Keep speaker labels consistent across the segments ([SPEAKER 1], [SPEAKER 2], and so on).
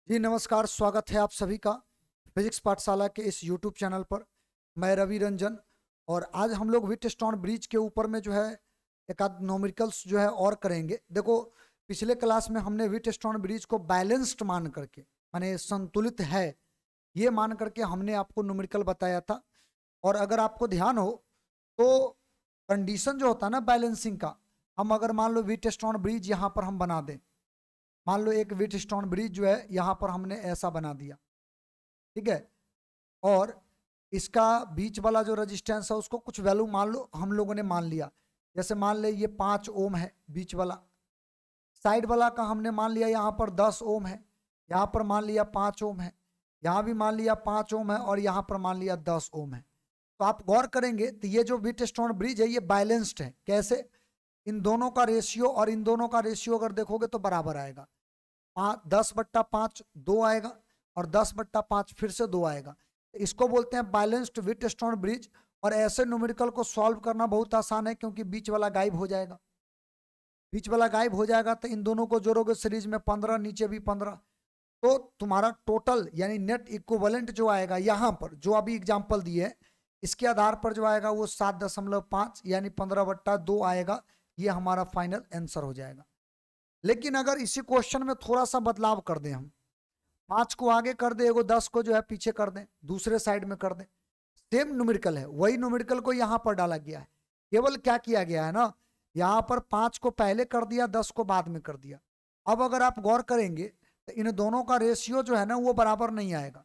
[SPEAKER 1] जी नमस्कार, स्वागत है आप सभी का फिजिक्स पाठशाला के इस यूट्यूब चैनल पर। मैं रवि रंजन और आज हम लोग व्हीटस्टोन ब्रिज के ऊपर में जो है एक आध न्यूमेरिकल्स जो है और करेंगे। देखो, पिछले क्लास में हमने व्हीटस्टोन ब्रिज को बैलेंस्ड मान करके, माने संतुलित है, ये मान करके हमने आपको न्यूमेरिकल बताया था। और अगर आपको ध्यान हो तो कंडीशन जो होता है ना बैलेंसिंग का, हम अगर मान लो व्हीटस्टोन ब्रिज यहाँ पर हम बना दें, मान लो एक व्हीटस्टोन ब्रिज जो है यहाँ पर हमने ऐसा बना दिया, ठीक है। और इसका बीच वाला जो रेजिस्टेंस है उसको कुछ वैल्यू मान लो, हम लोगों ने मान लिया, जैसे मान ले ये 5 ओम है बीच वाला। साइड वाला का हमने मान लिया यहाँ पर 10 ओम है, यहाँ पर मान लिया 5 ओम है, यहाँ भी मान लिया 5 ओम है और यहाँ पर मान लिया 10 ओम है। तो आप गौर करेंगे तो ये जो व्हीटस्टोन ब्रिज है ये बैलेंस्ड है। कैसे? इन दोनों का रेशियो और इन दोनों का रेशियो अगर देखोगे तो बराबर आएगा। 10/5 2 आएगा और 10/5 फिर से 2 आएगा। इसको बोलते हैं बैलेंस्ड व्हीटस्टोन ब्रिज। और ऐसे न्यूमेरिकल को सॉल्व करना बहुत आसान है क्योंकि बीच वाला गायब हो जाएगा। बीच वाला गायब हो जाएगा तो इन दोनों को जोड़ोगे सीरीज में 15, नीचे भी 15, तो तुम्हारा टोटल यानी नेट इक्विवेलेंट जो आएगा यहाँ पर जो अभी एग्जाम्पल दिए है इसके आधार पर जो आएगा वो 7.5 यानी 15/2 आएगा। ये हमारा फाइनल आंसर हो जाएगा। लेकिन अगर इसी क्वेश्चन में थोड़ा सा बदलाव कर दें, हम 5 को आगे कर दें, एगो 10 को जो है पीछे कर दें, दूसरे साइड में कर दें, सेम न्यूमेरिकल है, वही न्यूमेरिकल को यहाँ पर डाला गया है। केवल क्या किया गया है ना, यहाँ पर 5 को पहले कर दिया, 10 को बाद में कर दिया। अब अगर आप गौर करेंगे तो इन दोनों का रेशियो जो है ना वो बराबर नहीं आएगा।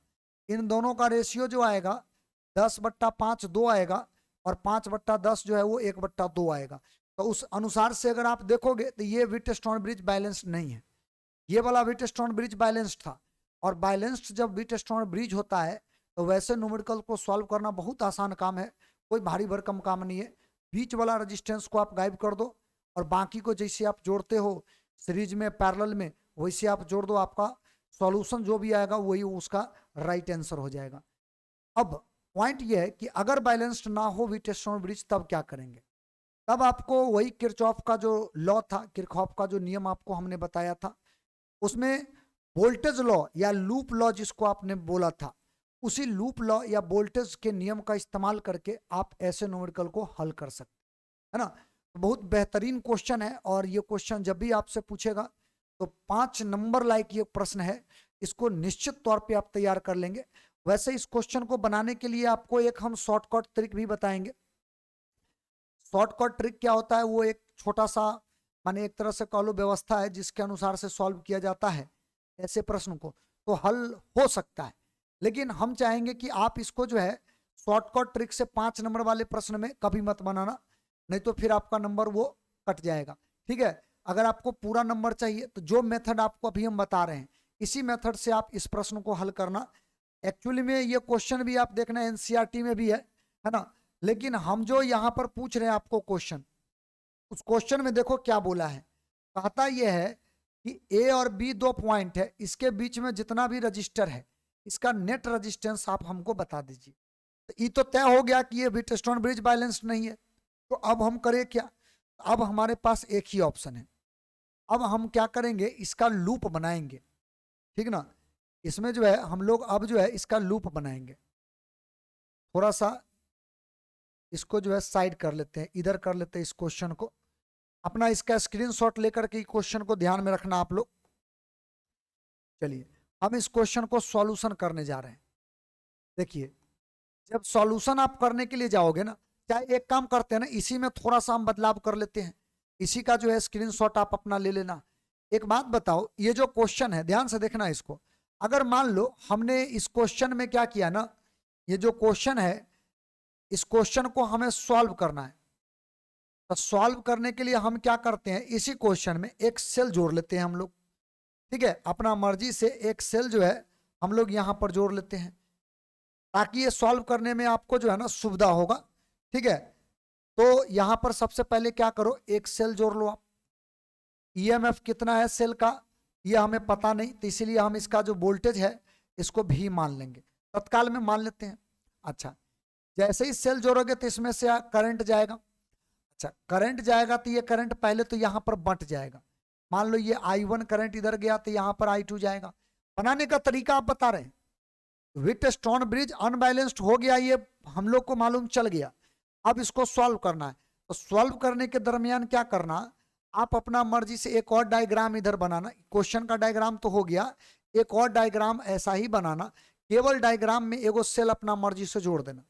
[SPEAKER 1] इन दोनों का रेशियो जो आएगा 10/5 2 आएगा और 5/10 जो है वो 1/2 आएगा। तो उस अनुसार से अगर आप देखोगे तो ये व्हीटस्टोन ब्रिज बैलेंस्ड नहीं है। ये वाला व्हीटस्टोन ब्रिज बैलेंस्ड था। और बैलेंस्ड जब व्हीटस्टोन ब्रिज होता है तो वैसे न्यूमेरिकल को सॉल्व करना बहुत आसान काम है, कोई भारी भरकम काम नहीं है। बीच वाला रेजिस्टेंस को आप गायब कर दो और बाकी को जैसे आप जोड़ते हो सीरीज में पैरेलल में वैसे आप जोड़ दो, आपका सॉल्यूशन जो भी आएगा वही उसका राइट आंसर हो जाएगा। अब पॉइंट ये है कि अगर बैलेंस्ड ना हो व्हीटस्टोन ब्रिज तब क्या करेंगे? तब आपको वही किरचॉफ का जो लॉ था, किरचॉफ का जो नियम आपको हमने बताया था, उसमें वोल्टेज लॉ या लूप लॉ जिसको आपने बोला था, उसी लूप लॉ या वोल्टेज के नियम का इस्तेमाल करके आप ऐसे न्यूमेरिकल को हल कर सकते है ना। तो बहुत बेहतरीन क्वेश्चन है और ये क्वेश्चन जब भी आपसे पूछेगा तो 5 नंबर लाइक ये प्रश्न है, इसको निश्चित तौर पे आप तैयार कर लेंगे। वैसे इस क्वेश्चन को बनाने के लिए आपको एक हम शॉर्टकट ट्रिक भी बताएंगे। शॉर्टकट ट्रिक क्या होता है? वो एक छोटा सा, माने एक तरह से कह लो व्यवस्था है जिसके अनुसार से सॉल्व किया जाता है ऐसे प्रश्न को, तो हल हो सकता है। लेकिन हम चाहेंगे कि आप इसको जो है शॉर्टकट ट्रिक से 5 नंबर वाले प्रश्न में कभी मत बनाना, नहीं तो फिर आपका नंबर वो कट जाएगा। ठीक है, अगर आपको पूरा नंबर चाहिए तो जो मेथड आपको अभी हम बता रहे हैं इसी मेथड से आप इस प्रश्न को हल करना। एक्चुअली में ये क्वेश्चन भी आप देखना एनसीईआरटी में भी है ना। लेकिन हम जो यहाँ पर पूछ रहे हैं आपको क्वेश्चन, उस क्वेश्चन में देखो क्या बोला है। कहता यह है कि ए और बी 2 पॉइंट है, इसके बीच में जितना भी रजिस्टर है इसका नेट रजिस्टेंस आप हमको बता दीजिए। तो ये तो तय हो गया कि ये व्हीटस्टोन ब्रिज बैलेंस्ड नहीं है। तो अब हम करें क्या? अब हमारे पास एक ही ऑप्शन है। अब हम क्या करेंगे, इसका लूप बनाएंगे, ठीक ना। इसमें जो है हम लोग अब जो है इसका लूप बनाएंगे। थोड़ा सा इसको जो है साइड कर लेते हैं, इधर कर लेते हैं इस क्वेश्चन को। अपना इसका स्क्रीनशॉट लेकर के क्वेश्चन को ध्यान में रखना आप लोग। चलिए हम इस क्वेश्चन को सॉल्यूशन करने जा रहे हैं। देखिए, जब सॉल्यूशन आप करने के लिए जाओगे ना, चाहे एक काम करते हैं ना, इसी में थोड़ा सा हम बदलाव कर लेते हैं। इसी का जो है स्क्रीनशॉट आप अपना ले लेना। एक बात बताओ, ये जो क्वेश्चन है ध्यान से देखना इसको। अगर मान लो हमने इस क्वेश्चन में क्या किया ना, ये जो क्वेश्चन है इस क्वेश्चन को हमें सॉल्व करना है। तो सॉल्व करने के लिए हम क्या करते हैं, इसी क्वेश्चन में एक सेल जोड़ लेते हैं हम लोग। ठीक है, अपना मर्जी से एक सेल जो है हम लोग यहां पर जोड़ लेते हैं ताकि ये सॉल्व करने में आपको जो है ना सुविधा होगा। ठीक है, तो यहां पर सबसे पहले क्या करो, एक सेल जोड़ लो आप। ईएमएफ कितना है सेल का ये हमें पता नहीं, तो इसीलिए हम इसका जो वोल्टेज है इसको भी मान लेंगे, तत्काल में मान लेते हैं। अच्छा, जैसे ही सेल जोड़ोगे तो इसमें से करंट जाएगा। अच्छा, करंट जाएगा तो ये करंट पहले तो यहाँ पर बंट जाएगा। मान लो ये I1 करंट इधर गया तो यहाँ पर I2 जाएगा। बनाने का तरीका आप बता रहे हैं। व्हीटस्टोन ब्रिज अनबैलेंस्ड हो गया, ये हम लोग को मालूम चल गया। अब इसको सॉल्व करना है, तो सॉल्व करने के दरमियान क्या करना, आप अपना मर्जी से एक और डायग्राम इधर बनाना। क्वेश्चन का डायग्राम तो हो गया, एक और डायग्राम ऐसा ही बनाना। केवल डायग्राम में एगो सेल अपना मर्जी से जोड़ देना,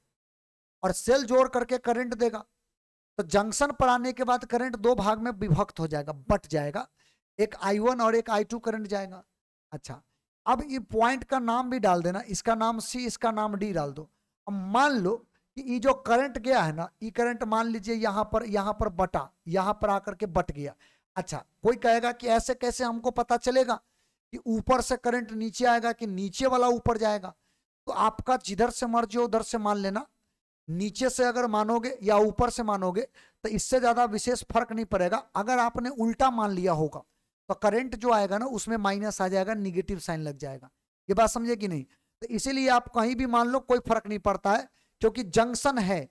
[SPEAKER 1] और सेल जोड़ करके करंट देगा। तो जंक्शन पर आने के बाद करंट दो भाग में विभक्त हो जाएगा, बट जाएगा, एक I1 और एक I2 करंट जाएगा। अच्छा, अब ये पॉइंट का नाम भी डाल देना, इसका नाम C, इसका नाम D डाल दो। अब मान लो कि ये जो करंट गया है ना, ये करंट मान लीजिए यहाँ पर बटा, यहाँ पर आकर के बट गया। अच्छा, कोई कहेगा कि ऐसे कैसे हमको पता चलेगा कि ऊपर से करंट नीचे आएगा कि नीचे वाला ऊपर जाएगा? तो आपका जिधर से मर्जी हो उधर से मान लेना। नीचे से अगर मानोगे या ऊपर से मानोगे तो इससे ज्यादा विशेष फर्क नहीं पड़ेगा। अगर आपने उल्टा मान लिया होगा तो करंट जो आएगा ना उसमें माइनस आ जाएगा, निगेटिव साइन लग जाएगा। ये बात समझे कि नहीं? तो इसीलिए आप कहीं भी मान लो कोई फर्क नहीं पड़ता है, क्योंकि जंक्शन है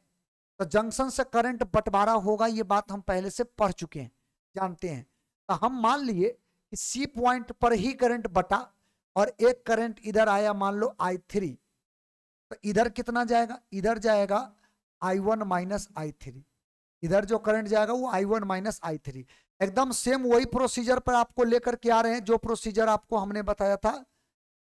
[SPEAKER 1] तो जंक्शन से करंट बंटवारा होगा। ये बात हम पहले से पढ़ चुके हैं, जानते हैं। तो हम मान लिए कि सी पॉइंट पर ही करंट बटा और एक करंट इधर आया, मान लो I3, तो इधर कितना जाएगा? इधर जाएगा I1 माइनस I3। इधर जो करंट जाएगा वो I1 माइनस I3। एकदम सेम वही प्रोसीजर पर आपको लेकर के आ रहे हैं जो प्रोसीजर आपको हमने बताया था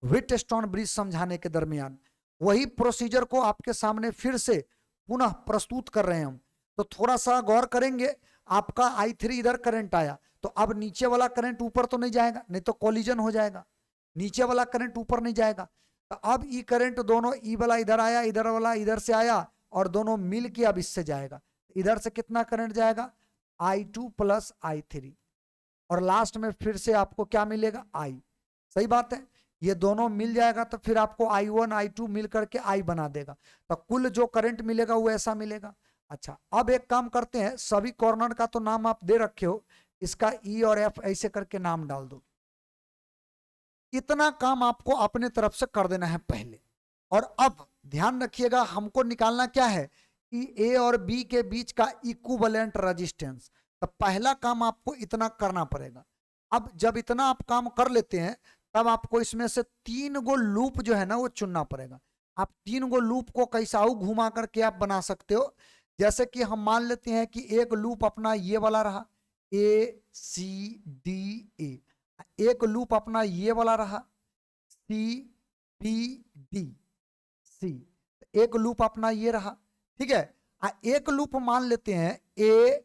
[SPEAKER 1] व्हीटस्टोन ब्रिज समझाने के दरमियान। वही प्रोसीजर को आपके सामने फिर से पुनः प्रस्तुत कर रहे हैं हम। तो थोड़ा सा गौर करेंगे। आपका I3 इधर करंट आया, तो अब नीचे वाला करंट ऊपर तो नहीं जाएगा, नहीं तो कोलिजन हो जाएगा। नीचे वाला करंट ऊपर नहीं जाएगा, तो अब ई करंट दोनों, ई वाला इधर आया, इधर वाला इधर से आया, और दोनों मिल के अब इससे जाएगा। इधर से कितना करंट जाएगा? I2 प्लस I3, और लास्ट में फिर से आपको क्या मिलेगा? I। सही बात है, ये दोनों मिल जाएगा तो फिर आपको I1 I2 मिल करके I बना देगा। तो कुल जो करंट मिलेगा वो ऐसा मिलेगा। अच्छा, अब एक काम करते हैं, सभी कॉर्नर का तो नाम आप दे रखे हो, इसका E और F ऐसे करके नाम डाल दो। इतना काम आपको अपने तरफ से कर देना है पहले। और अब ध्यान रखिएगा, हमको निकालना क्या है कि ए और बी के बीच का इक्विवेलेंट रेजिस्टेंस। तो पहला काम आपको इतना करना पड़ेगा। अब जब इतना आप काम कर लेते हैं तब आपको इसमें से 3 गो लूप जो है ना वो चुनना पड़ेगा। आप 3 गो लूप को कैसाऊ घुमा करके आप बना सकते हो। जैसे कि हम मान लेते हैं कि एक लूप अपना ये वाला रहा, ACDA। एक लूप अपना ये वाला रहा, CBDC। एक लूप अपना ये रहा, ठीक है। एक लूप मान लेते हैं ACBEFA,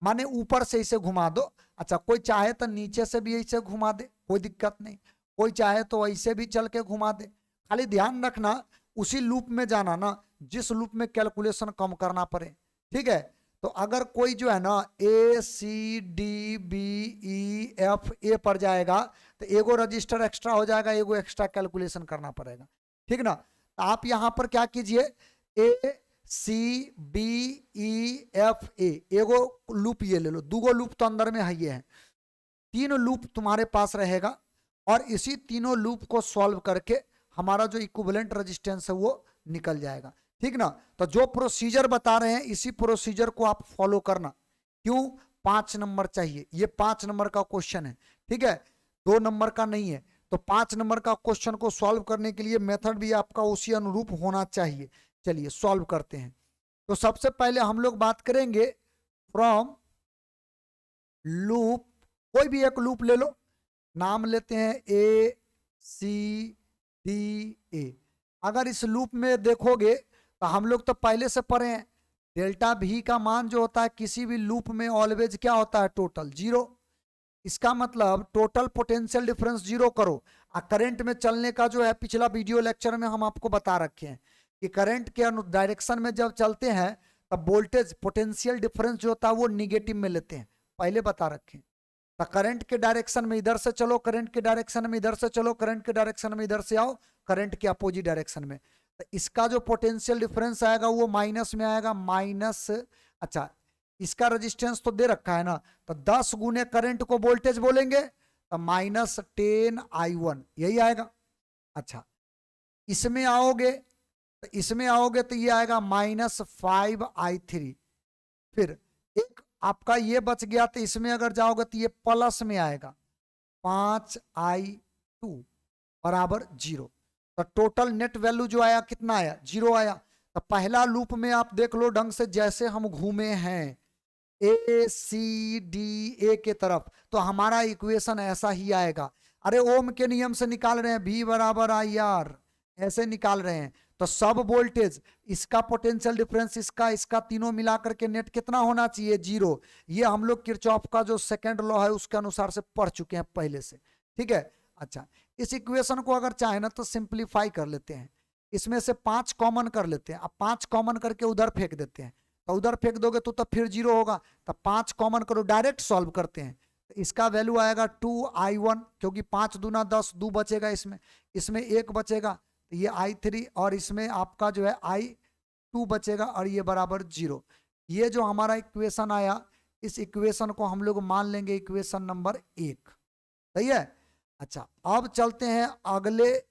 [SPEAKER 1] माने ऊपर से इसे घुमा दो। अच्छा, कोई चाहे तो नीचे से भी इसे घुमा दे, कोई दिक्कत नहीं। कोई चाहे तो ऐसे भी चल के घुमा दे। खाली ध्यान रखना उसी लूप में जाना ना जिस लूप में कैलकुलेशन कम करना पड़े, ठीक है। तो अगर कोई जो है ना ACDBEFA पर जाएगा तो एगो रजिस्टर एक्स्ट्रा हो जाएगा, एगो एक्स्ट्रा कैलकुलेशन करना पड़ेगा, ठीक ना। तो आप यहां पर क्या कीजिए, ACBEFA एगो लूप ये ले लो, 2 गो लूप तो अंदर में है, ये है 3 लूप तुम्हारे पास रहेगा। और इसी तीनों लूप को सॉल्व करके हमारा जो इक्विवेलेंट रेजिस्टेंस है वो निकल जाएगा, ठीक ना। तो जो प्रोसीजर बता रहे हैं इसी प्रोसीजर को आप फॉलो करना। क्यों? 5 नंबर चाहिए, ये 5 नंबर का क्वेश्चन है, ठीक है, 2 नंबर का नहीं है। तो 5 नंबर का क्वेश्चन को सॉल्व करने के लिए मेथड भी आपका उसी अनुरूप होना चाहिए। चलिए सॉल्व करते हैं। तो सबसे पहले हम लोग बात करेंगे फ्रॉम लूप, कोई भी एक लूप ले लो, नाम लेते हैं ACDA। अगर इस लूप में देखोगे तो हम लोग तो पहले से पढ़े हैं, डेल्टा V का मान जो होता है किसी भी लूप में ऑलवेज क्या होता है? टोटल 0। इसका मतलब टोटल पोटेंशियल डिफरेंस 0 करो। करंट में चलने का जो है पिछला वीडियो लेक्चर में हम आपको बता रखे हैं कि करंट के डायरेक्शन में जब चलते हैं तब वोल्टेज पोटेंशियल डिफरेंस जो होता है वो निगेटिव में लेते हैं, पहले बता रखे हैं। तो करंट के डायरेक्शन में इधर से चलो, करंट के डायरेक्शन में इधर से चलो, करंट के डायरेक्शन में इधर से आओ, करंट के अपोजिट डायरेक्शन में। तो इसका जो पोटेंशियल डिफरेंस आएगा वो माइनस में आएगा, माइनस। अच्छा, इसका रेजिस्टेंस तो दे रखा है ना, तो 10 गुने करंट को वोल्टेज बोलेंगे तो -10I1 यही आएगा। अच्छा, इसमें आओगे तो ये आएगा -5I3। फिर एक आपका ये बच गया, तो इसमें अगर जाओगे तो ये प्लस में आएगा 5i2 बराबर 0। तो टोटल नेट वैल्यू जो आया कितना आया, 0 आया। तो पहला लूप में आप देख लो ढंग से, जैसे हम घूमे हैं ए सी डी ए के तरफ, तो हमारा इक्वेशन ऐसा ही आएगा। अरे ओम के नियम से निकाल रहे हैं, V बराबर आई आर, ऐसे निकाल रहे हैं। तो सब वोल्टेज, इसका पोटेंशियल डिफरेंस, इसका तीनों मिलाकर के नेट कितना होना चाहिए, 0। ये हम लोग किरचॉफ का जो सेकंड लॉ है उसके अनुसार से पढ़ चुके हैं पहले से, ठीक है। अच्छा, इस इक्वेशन को अगर चाहे ना तो सिंप्लीफाई कर लेते हैं, इसमें से 5 कॉमन कर लेते हैं। अब 5 कॉमन करके उधर फेंक देते हैं, तो उधर फेंक दोगे तो फिर 0 होगा। तो 5 कॉमन करो, डायरेक्ट सॉल्व करते हैं। तो इसका वैल्यू आएगा 2i1, क्योंकि 5 दूना 10, 2 बचेगा, इसमें 1 बचेगा, तो ये i3, और इसमें आपका जो है i2 बचेगा, और ये बराबर 0। ये जो हमारा इक्वेशन आया, इस इक्वेशन को हम लोग मान लेंगे इक्वेशन नंबर 1, सही है। अच्छा, अब चलते हैं अगले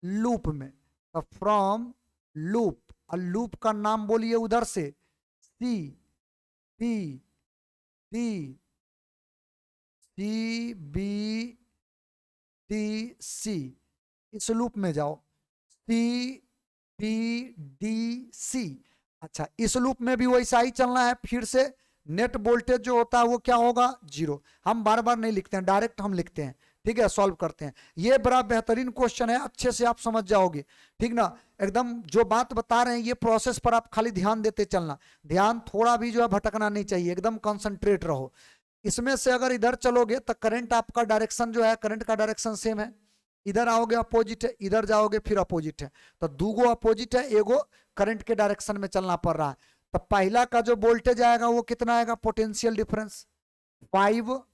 [SPEAKER 1] लूप में। तो फ्रॉम लूप, और लूप का नाम बोलिए उधर से, C P T C B T C, इस लूप में जाओ, सी बी डी सी। अच्छा, इस लूप में भी वैसा ही चलना है। फिर से नेट वोल्टेज जो होता है वो क्या होगा, 0। हम बार बार नहीं लिखते हैं, डायरेक्ट हम लिखते हैं, ठीक है, सॉल्व करते हैं। ये बड़ा बेहतरीन क्वेश्चन है, अच्छे से आप समझ जाओगे, ठीक ना। एकदम जो बात बता रहे हैं ये प्रोसेस पर आप खाली ध्यान देते चलना, ध्यान थोड़ा भी जो है भटकना नहीं चाहिए, एकदम कंसंट्रेट रहो। इसमें से अगर इधर चलोगे तो करंट आपका डायरेक्शन जो है, करंट का डायरेक्शन सेम है। इधर आओगे अपोजिट है, इधर जाओगे फिर अपोजिट है, तो दूगो अपोजिट है, एगो करंट के डायरेक्शन में चलना पड़ रहा है। तो पहला का जो वोल्टेज आएगा वो कितना आएगा, पोटेंशियल डिफरेंस 5,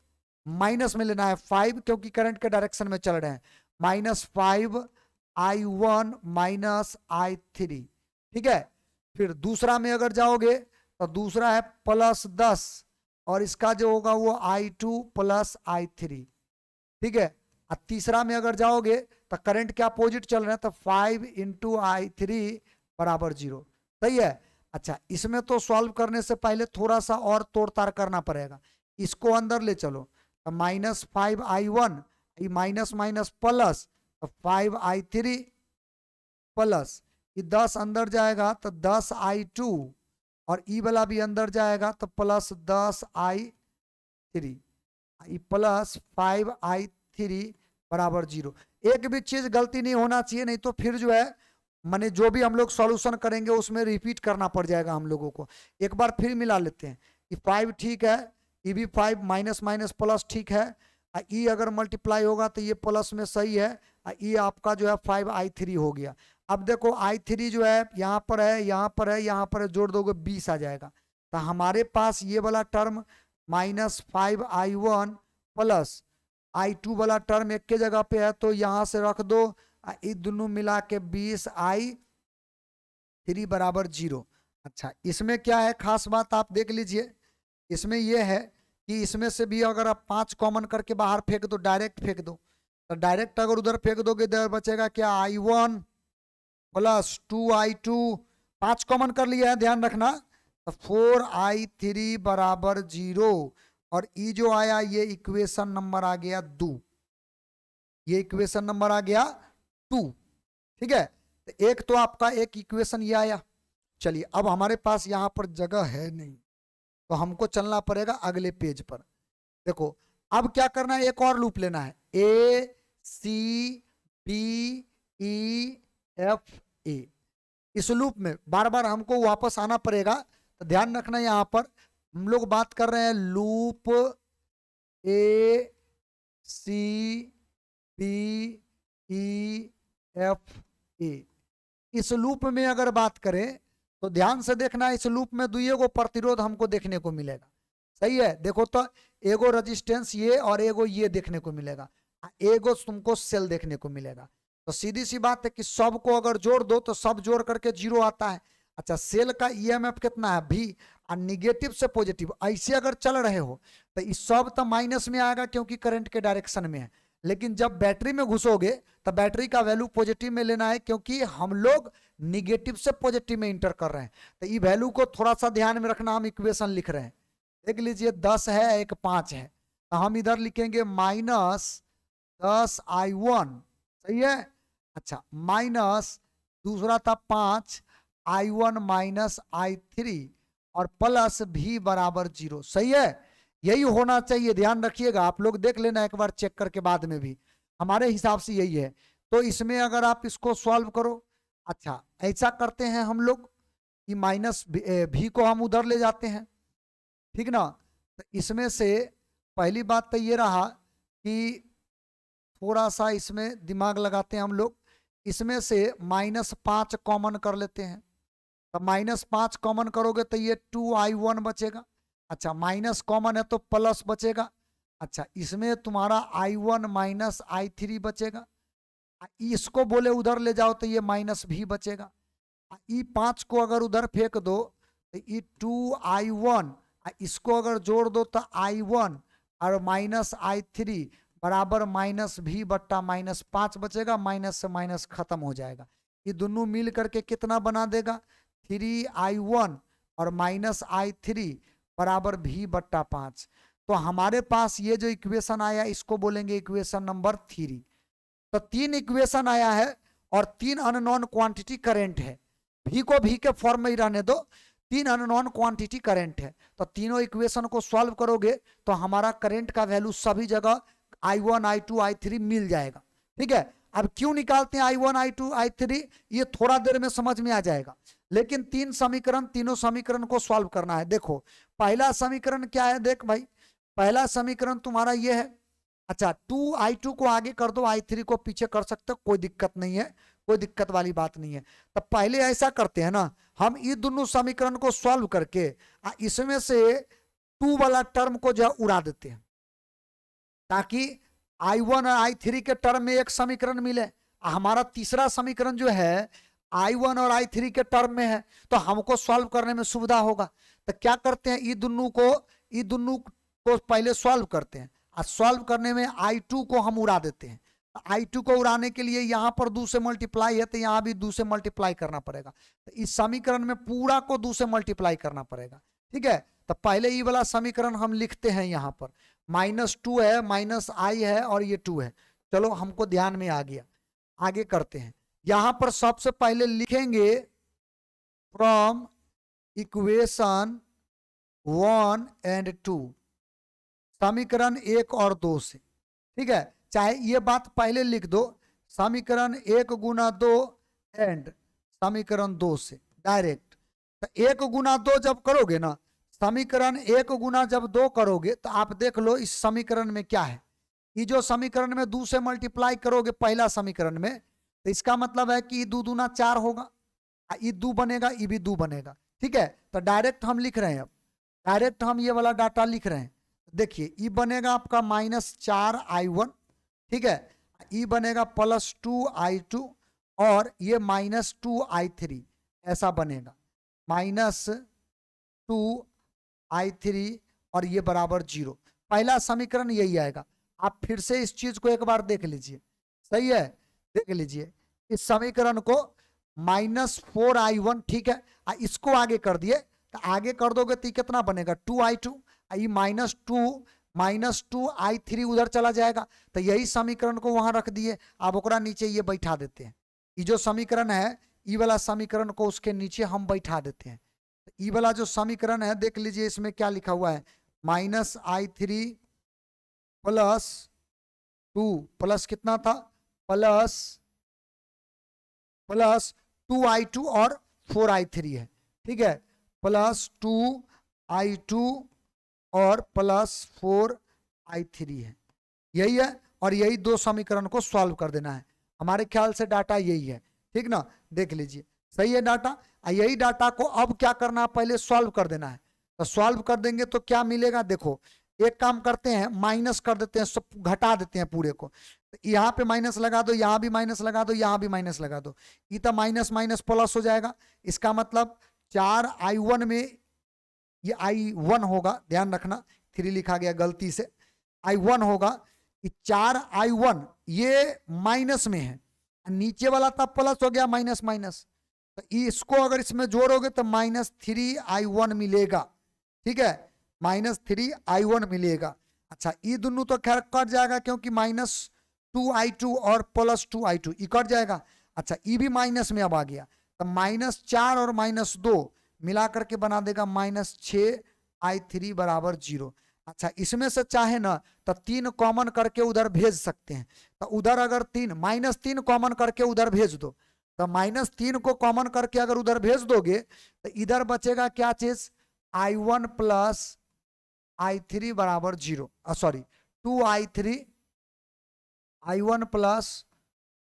[SPEAKER 1] माइनस में लेना है 5, क्योंकि करंट के डायरेक्शन में चल रहे हैं, -5i1 -i3, ठीक है। फिर दूसरा में अगर जाओगे तो दूसरा है +10, और इसका जो होगा वो i2 +i3, ठीक है। और तीसरा में अगर जाओगे तो करंट के अपोजिट चल रहे हैं, तो 5 × i3 बराबर 0, सही है। अच्छा, इसमें तो सॉल्व करने से पहले थोड़ा सा और तोड़ ताड़ करना पड़ेगा, इसको अंदर ले चलो, तो -5i1, माइनस माइनस प्लस, तो 5i3 प्लस, ये 10 अंदर जाएगा तो 10i2, और ई वाला भी अंदर जाएगा तो +10i3, प्लस 5i3 बराबर 0। एक भी चीज गलती नहीं होना चाहिए, नहीं तो फिर जो है माने जो भी हम लोग सॉल्यूशन करेंगे उसमें रिपीट करना पड़ जाएगा हम लोगों को। एक बार फिर मिला लेते हैं, ये 5 ठीक है, ये भी 5, माइनस माइनस प्लस ठीक है, ई अगर मल्टीप्लाई होगा तो ये प्लस में सही है, ये आपका जो है 5i3 हो गया। अब देखो i3 जो है यहाँ पर है, यहाँ पर है, यहाँ पर है, जोड़ दोगे 20 आ जाएगा। तो हमारे पास ये वाला टर्म -5i1 प्लस i2 वाला टर्म एक के जगह पे है, तो यहाँ से रख दो, ये दोनों मिला के 20i3 बराबर 0। अच्छा, इसमें क्या है खास बात आप देख लीजिए, इसमें यह है कि इसमें से भी अगर आप 5 कॉमन करके बाहर फेंक दो, डायरेक्ट फेंक दो, तो डायरेक्ट अगर उधर फेंक दोगे इधर बचेगा क्या, i1 प्लस 2i2, 5 कॉमन कर लिया है, ध्यान रखना, तो 4i3 बराबर 0। और ई जो आया ये इक्वेशन नंबर आ गया 2, ये इक्वेशन नंबर आ गया 2, ठीक है। तो एक तो आपका एक इक्वेशन ये आया। चलिए, अब हमारे पास यहाँ पर जगह है नहीं, तो हमको चलना पड़ेगा अगले पेज पर। देखो अब क्या करना है, एक और लूप लेना है, A C B E F A। इस लूप में बार बार हमको वापस आना पड़ेगा, तो ध्यान रखना यहाँ पर हम लोग बात कर रहे हैं loop A C B E F A। इस लूप में अगर बात करें तो ध्यान से देखना, इस लूप में दुइयों प्रतिरोध हमको देखने को मिलेगा, सही है। देखो तो एगो रेजिस्टेंस ये और एगो ये देखने को मिलेगा, एगो तुमको सेल देखने को मिलेगा। तो सीधी सी बात है कि सब को अगर जोड़ दो तो सब जोड़ करके 0 आता है। अच्छा, सेल का ईएमएफ कितना है, भी, और निगेटिव से पॉजिटिव ऐसे अगर चल रहे हो तो इस सब तो माइनस में आएगा क्योंकि करंट के डायरेक्शन में है। लेकिन जब बैटरी में घुसोगे तो बैटरी का वैल्यू पॉजिटिव में लेना है, क्योंकि हम लोग निगेटिव से पॉजिटिव में इंटर कर रहे हैं। तो ये वैल्यू को थोड़ा सा ध्यान में रखना, हम इक्वेशन लिख रहे हैं, देख लीजिए 10 है, एक 5 है, तो हम इधर लिखेंगे -10i1, सही है। अच्छा, माइनस दूसरा था 5i1 माइनस i3 और प्लस v बराबर 0, सही है। यही होना चाहिए, ध्यान रखिएगा, आप लोग देख लेना एक बार चेक करके बाद में भी, हमारे हिसाब से यही है। तो इसमें अगर आप इसको सॉल्व करो, अच्छा ऐसा करते हैं हम लोग कि माइनस भी को हम उधर ले जाते हैं, ठीक ना। तो इसमें से पहली बात तो ये रहा कि थोड़ा सा इसमें दिमाग लगाते हैं हम लोग, इसमें से -5 कॉमन कर लेते हैं, तो -5 कॉमन करोगे तो ये 2i1 बचेगा। अच्छा, माइनस कॉमन है तो प्लस बचेगा। अच्छा, इसमें तुम्हारा i1 माइनस i3 बचेगा, इसको बोले उधर ले जाओ तो ये -भी बचेगा। ई 5 को अगर उधर फेंक दो तो ये 2i1, इसको अगर जोड़ दो तो i1 और माइनस i3 बराबर -भी बट्टा -5 बचेगा, माइनस से माइनस खत्म हो जाएगा। ये दोनों मिल करके कितना बना देगा, 3i1 और -i3 बराबर भी बट्टा 5। तो हमारे पास ये जो इक्वेशन आया इसको बोलेंगे इक्वेशन नंबर 3। तो 3 इक्वेशन आया है और 3 अननोन क्वांटिटी करंट है, भी को भी के फॉर्म में ही रहने दो, 3 अननोन क्वांटिटी करंट है। तो तीनों इक्वेशन को सॉल्व करोगे तो हमारा करंट का वैल्यू सभी जगह i1 i2 i3 मिल जाएगा, ठीक है। अब क्यों निकालते हैं i1 i2 i3, ये थोड़ा देर में समझ में आ जाएगा, लेकिन तीनों समीकरण को सॉल्व करना है। देखो पहला समीकरण क्या है, देख भाई पहला समीकरण तुम्हारा ये है। अच्छा, 2i2 को आगे कर दो, i3 को पीछे कर सकते हो, कोई दिक्कत नहीं है, कोई दिक्कत वाली बात नहीं है। तो पहले ऐसा करते हैं ना, हम ये दोनों समीकरण को सॉल्व करके इसमें से 2 वाला टर्म को जो उड़ा देते हैं, ताकि i1 और i3 के टर्म में एक समीकरण मिले। हमारा तीसरा समीकरण जो है i1 और i3 के टर्म में है, तो हमको सॉल्व करने में सुविधा होगा। तो क्या करते हैं, ये दोनों को पहले सॉल्व करते हैं, और सॉल्व करने में i2 को हम उड़ा देते हैं। i2 को उड़ाने के लिए यहाँ पर 2 से मल्टीप्लाई है, तो यहाँ भी 2 से मल्टीप्लाई करना पड़ेगा। तो इस समीकरण में पूरा को 2 से मल्टीप्लाई करना पड़ेगा, ठीक है। तो पहले ये वाला समीकरण हम लिखते हैं, यहाँ पर -2 है, -i है और ये 2 है। चलो हमको ध्यान में आ गया, आगे करते हैं। यहां पर सबसे पहले लिखेंगे फ्रॉम इक्वेशन 1 एंड 2, समीकरण 1 और 2 से, ठीक है। चाहे ये बात पहले लिख दो, समीकरण 1 गुना 2 एंड समीकरण 2 से डायरेक्ट। तो 1 गुना 2 जब करोगे ना, समीकरण 1 गुना जब 2 करोगे तो आप देख लो इस समीकरण में क्या है। ये जो समीकरण में 2 से मल्टीप्लाई करोगे पहला समीकरण में, तो इसका मतलब है कि 2 दूना 4 होगा, ये 2 बनेगा, ये भी 2 बनेगा, ठीक है। तो डायरेक्ट हम लिख रहे हैं, अब डायरेक्ट हम ये वाला डाटा लिख रहे हैं। देखिए ये बनेगा आपका -4i1, ठीक है, ये बनेगा +2i2 और ये -2i3, ऐसा बनेगा -2i3 और ये बराबर 0। पहला समीकरण यही आएगा। आप फिर से इस चीज को एक बार देख लीजिए, सही है, देख लीजिए इस समीकरण को -4i1, ठीक है, इसको आगे कर दिए, तो आगे कर दोगे तो कितना बनेगा 2i2, ये -2i3 उधर चला जाएगा। तो यही समीकरण को वहां रख दिए, अब ओकरा नीचे ये बैठा देते हैं। ये जो समीकरण है, ये वाला समीकरण को उसके नीचे हम बैठा देते हैं। तो ये वाला जो समीकरण है देख लीजिए, इसमें क्या लिखा हुआ है, -i3 +2 प्लस कितना था, प्लस 2i2 और 4i3 है, ठीक है, +2i2 और +4i3 है, यही है। और यही 2 समीकरण को सॉल्व कर देना है, हमारे ख्याल से डाटा यही है, ठीक ना। देख लीजिए सही है डाटा, यही डाटा को अब क्या करना है, पहले सॉल्व कर देना है। तो सॉल्व कर देंगे तो क्या मिलेगा, देखो एक काम करते हैं, माइनस कर देते हैं, सब घटा देते हैं पूरे को। यहाँ पे माइनस लगा दो, यहाँ भी माइनस लगा दो, यहाँ भी माइनस लगा दो, ये तो माइनस माइनस प्लस हो जाएगा। इसका मतलब 4i1 में ये i1 होगा, ध्यान रखना 3 लिखा गया गलती से, i1 होगा, 4i1 ये माइनस में है, नीचे वाला था प्लस हो गया, माइनस माइनस, तो इसको अगर इसमें जोड़ोगे तो -3i1 मिलेगा, ठीक है। -3i1 मिलेगा। अच्छा ये दोनों तो खैर कट जाएगा क्योंकि -2i2 और +2i2 ये कट जाएगा। अच्छा ये भी माइनस में अब आ गया, तो -4 और -2 मिला करके बना देगा -6i3 बराबर 0। अच्छा इसमें से चाहे ना तो 3 कॉमन करके उधर भेज सकते हैं, तो उधर अगर -3 कॉमन करके उधर भेज दो, तो -3 को कॉमन करके अगर उधर भेज दोगे तो इधर बचेगा क्या चीज, i1 प्लस i3 बराबर 0, sorry 2i3, i1 plus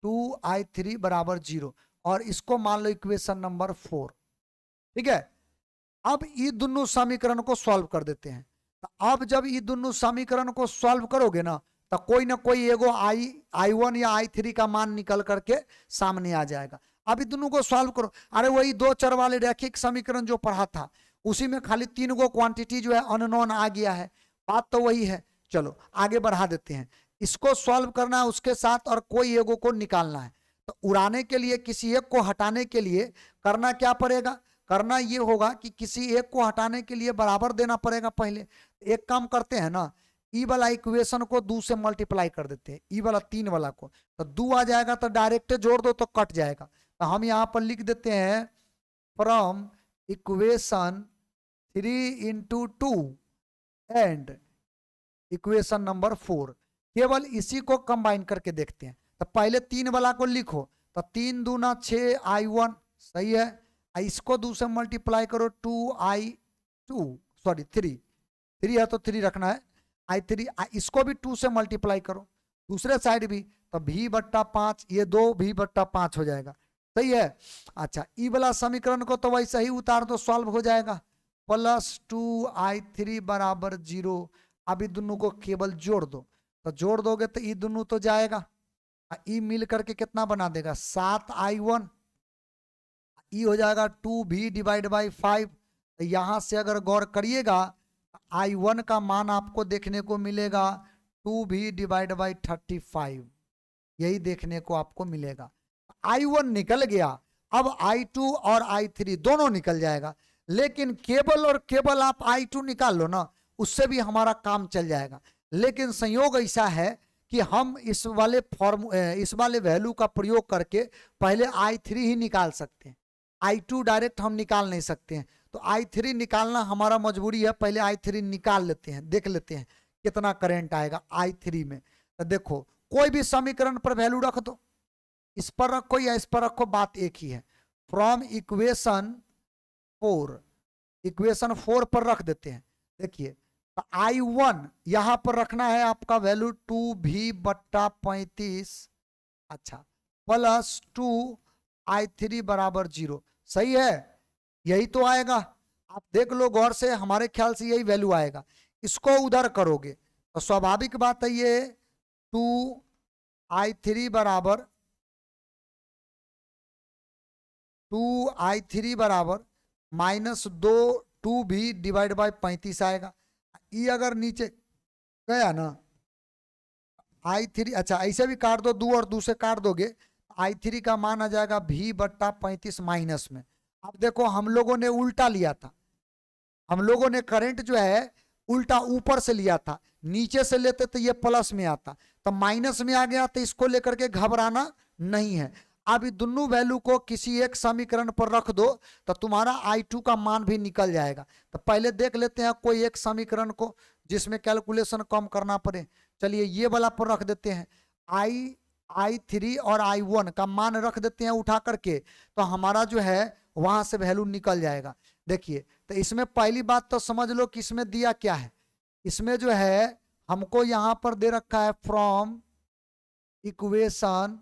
[SPEAKER 1] 2i3 बराबर 0, और इसको मान लो इक्वेशन नंबर 4। ठीक है, अब ये दोनों समीकरण को सॉल्व कर देते हैं। तो अब जब ये दोनों समीकरण को सॉल्व करोगे ना तो कोई ना कोई एगो i1 या i3 का मान निकल करके सामने आ जाएगा। अब ये दोनों को सॉल्व करो, अरे वही दो चर वाले रैखिक समीकरण जो पढ़ा था उसी में खाली 3 गो क्वांटिटी जो है अननोन आ गया है, बात तो वही है। चलो आगे बढ़ा देते हैं, इसको सॉल्व करना है उसके साथ और कोई एगो को निकालना है। तो उड़ाने के लिए किसी एक को हटाने के लिए करना क्या पड़ेगा, करना ये होगा कि किसी एक को हटाने के लिए बराबर देना पड़ेगा। पहले एक काम करते हैं ना, ई वाला इक्वेशन को 2 से मल्टीप्लाई कर देते हैं, ई वाला 3 वाला को, तो 2 आ जाएगा तो डायरेक्ट जोड़ दो तो कट जाएगा। तो हम यहाँ पर लिख देते हैं from equation 3 × 2 and equation number 4, केवल इसी को कंबाइन करके देखते हैं। तो पहले 3 वाला को लिखो, तो 3 दूना 6i1, सही है, इसको 2 से मल्टीप्लाई करो 2i2, सॉरी 3 है तो 3 रखना है, i3, इसको भी 2 से मल्टीप्लाई करो दूसरे साइड भी, तो v/5, ये 2 v/5 हो जाएगा, सही है। अच्छा ई वाला समीकरण को तो वैसे ही उतार दो, सॉल्व हो जाएगा, +2i3 बराबर 0। अब ये दोनों को केवल जोड़ दो, तो जोड़ दोगे तो ये दोनों तो जाएगा, ई मिल करके कितना बना देगा 7i1, ई हो जाएगा 2v/5। तो यहां से अगर गौर करिएगा i1 का मान आपको देखने को मिलेगा 2v/35, यही देखने को आपको मिलेगा। i1 निकल गया, अब i2 और i3 दोनों निकल जाएगा, लेकिन केवल और केवल आप i2 निकाल लो ना, उससे भी हमारा काम चल जाएगा। लेकिन संयोग ऐसा है कि हम इस वाले वैल्यू का प्रयोग करके पहले i3 ही निकाल सकते हैं, i2 डायरेक्ट हम निकाल नहीं सकते हैं। तो i3 निकालना हमारा मजबूरी है, पहले i3 निकाल लेते हैं, देख लेते हैं कितना करंट आएगा i3 में। तो देखो कोई भी समीकरण पर वैल्यू रख दो, इस पर रखो या इस पर रखो, बात एक ही है। फ्रॉम इक्वेशन 4 पर रख देते हैं। देखिए तो i1 यहां पर रखना है आपका वैल्यू 2v/35, अच्छा प्लस 2i3 बराबर 0, सही है, यही तो आएगा। आप देख लो गौर से, हमारे ख्याल से यही वैल्यू आएगा। इसको उधर करोगे तो स्वाभाविक बात है ये 2i3 बराबर -2v/35 आएगा। ये अगर नीचे गया ना i3, अच्छा ऐसे भी काट दो, 2 और 2 से काट दोगे, i3 का मान आ जाएगा v/35 माइनस में। अब देखो हम लोगों ने उल्टा लिया था, हम लोगों ने करंट जो है उल्टा ऊपर से लिया था, नीचे से लेते तो ये प्लस में आता, तो माइनस में आ गया, तो इसको लेकर के घबराना नहीं है। अब दोनों वैल्यू को किसी एक समीकरण पर रख दो तो तुम्हारा i2 का मान भी निकल जाएगा। तो पहले देख लेते हैं कोई एक समीकरण को जिसमें कैलकुलेशन कम करना पड़े। चलिए ये वाला पर रख देते हैं, i3 और i1 का मान रख देते हैं उठा करके, तो हमारा जो है वहां से वैल्यू निकल जाएगा। देखिए तो इसमें पहली बात तो समझ लो कि इसमें दिया क्या है, इसमें जो है हमको यहां पर दे रखा है फ्रॉम इक्वेशन